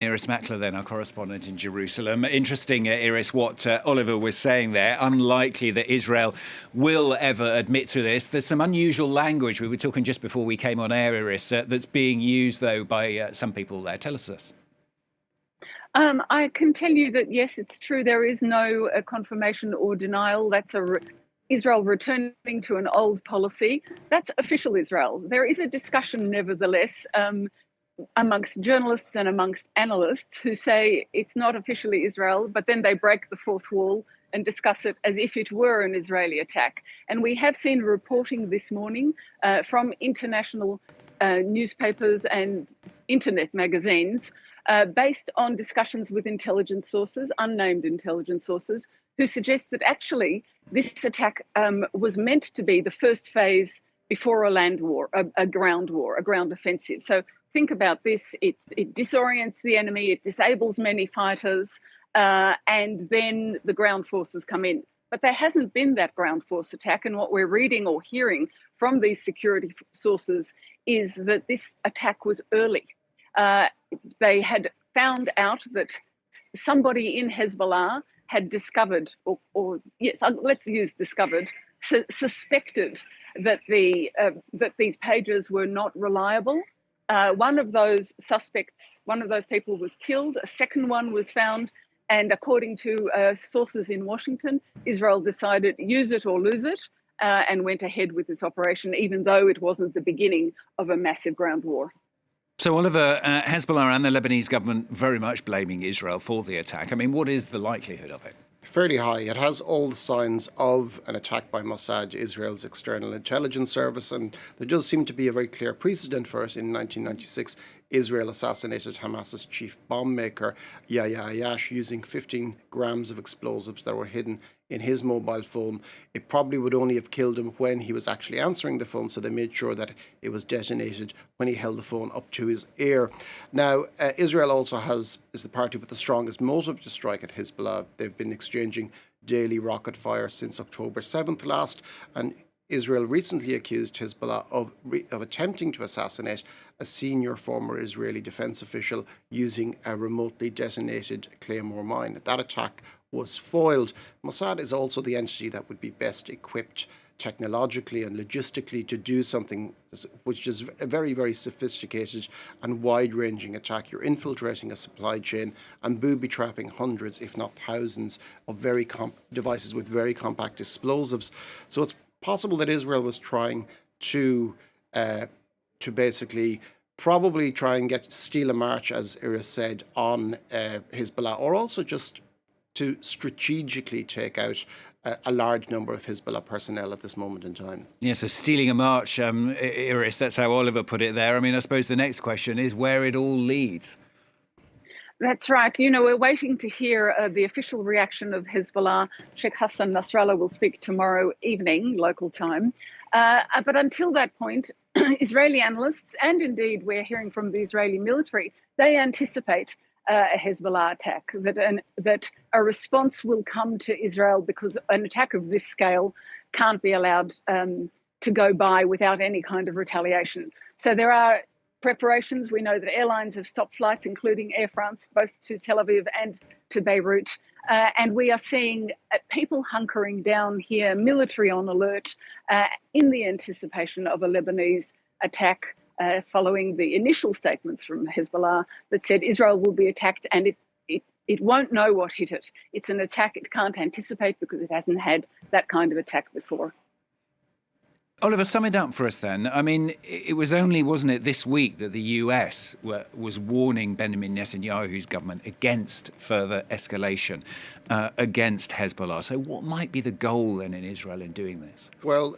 Irris Makler, then, our correspondent in Jerusalem. Interesting, Irris, what Oliver was saying there. Unlikely that Israel will ever admit to this. There's some unusual language, we were talking just before we came on air, Irris, that's being used, though, by some people there. Tell us this. I can tell you that, yes, it's true. There is no confirmation or denial. That's Israel returning to an old policy. That's official Israel. There is a discussion, nevertheless, amongst journalists and amongst analysts who say it's not officially Israel, but then they break the fourth wall and discuss it as if it were an Israeli attack. And we have seen reporting this morning from international newspapers and internet magazines based on discussions with intelligence sources, unnamed intelligence sources, who suggest that actually this attack was meant to be the first phase before a land war, a ground war, a ground offensive. So think about this. It disorients the enemy, it disables many fighters, and then the ground forces come in. But there hasn't been that ground force attack. And what we're reading or hearing from these security sources is that this attack was early. They had found out that somebody in Hezbollah had discovered, let's use discovered, suspected that that these pages were not reliable. One of those suspects, one of those people was killed. A second one was found. And according to sources in Washington, Israel decided use it or lose it and went ahead with this operation, even though it wasn't the beginning of a massive ground war. So, Oliver, Hezbollah and the Lebanese government very much blaming Israel for the attack. I mean, what is the likelihood of it? Fairly high. It has all the signs of an attack by Mossad, Israel's external intelligence service, and there does seem to be a very clear precedent for it. In 1996, Israel assassinated Hamas's chief bomb maker, Yahya Ayash, using 15 grams of explosives that were hidden in his mobile phone. It probably would only have killed him when he was actually answering the phone, so they made sure that it was detonated when he held the phone up to his ear. Now, Israel also is the party with the strongest motive to strike at Hezbollah. They've been exchanging daily rocket fire since October 7th last, and Israel recently accused Hezbollah of attempting to assassinate a senior former Israeli defense official using a remotely detonated Claymore mine. That attack was foiled. Mossad is also the entity that would be best equipped technologically and logistically to do something which is a very, very sophisticated and wide-ranging attack. You're infiltrating a supply chain and booby-trapping hundreds, if not thousands, of devices with very compact explosives. So it's possible that Israel was trying to basically probably try and steal a march, as Irris said, on Hezbollah, or also just to strategically take out a large number of Hezbollah personnel at this moment in time. Yeah, so stealing a march, Irris, that's how Oliver put it there. I mean, I suppose the next question is where it all leads. That's right. You know, we're waiting to hear the official reaction of Hezbollah. Sheikh Hassan Nasrallah will speak tomorrow evening, local time. But until that point, Israeli analysts, and indeed we're hearing from the Israeli military, they anticipate a Hezbollah attack, that a response will come to Israel because an attack of this scale can't be allowed to go by without any kind of retaliation. So there are preparations. We know that airlines have stopped flights, including Air France, both to Tel Aviv and to Beirut. And we are seeing people hunkering down here, military on alert, in the anticipation of a Lebanese attack following the initial statements from Hezbollah that said Israel will be attacked and it won't know what hit it. It's an attack it can't anticipate because it hasn't had that kind of attack before. Oliver, sum it up for us then. I mean, it was only, wasn't it, this week that the US was warning Benjamin Netanyahu's government against further escalation against Hezbollah. So what might be the goal then in Israel in doing this? Well,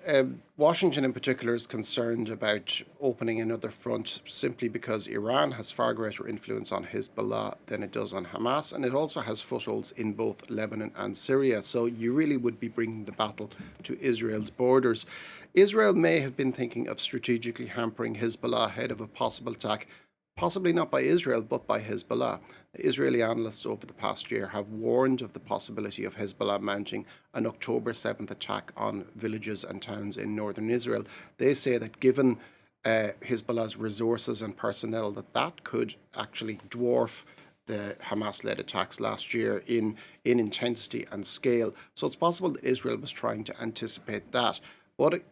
Washington in particular is concerned about opening another front simply because Iran has far greater influence on Hezbollah than it does on Hamas, and it also has footholds in both Lebanon and Syria. So you really would be bringing the battle to Israel's borders. Israel may have been thinking of strategically hampering Hezbollah ahead of a possible attack, possibly not by Israel, but by Hezbollah. Israeli analysts over the past year have warned of the possibility of Hezbollah mounting an October 7th attack on villages and towns in northern Israel. They say that given Hezbollah's resources and personnel, that could actually dwarf the Hamas-led attacks last year in intensity and scale. So it's possible that Israel was trying to anticipate that. But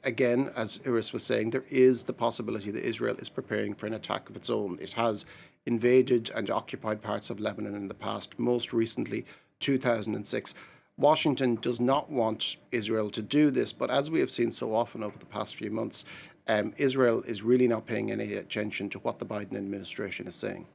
again, as Irris was saying, there is the possibility that Israel is preparing for an attack of its own. It has invaded and occupied parts of Lebanon in the past, most recently 2006. Washington does not want Israel to do this, but as we have seen so often over the past few months, Israel is really not paying any attention to what the Biden administration is saying.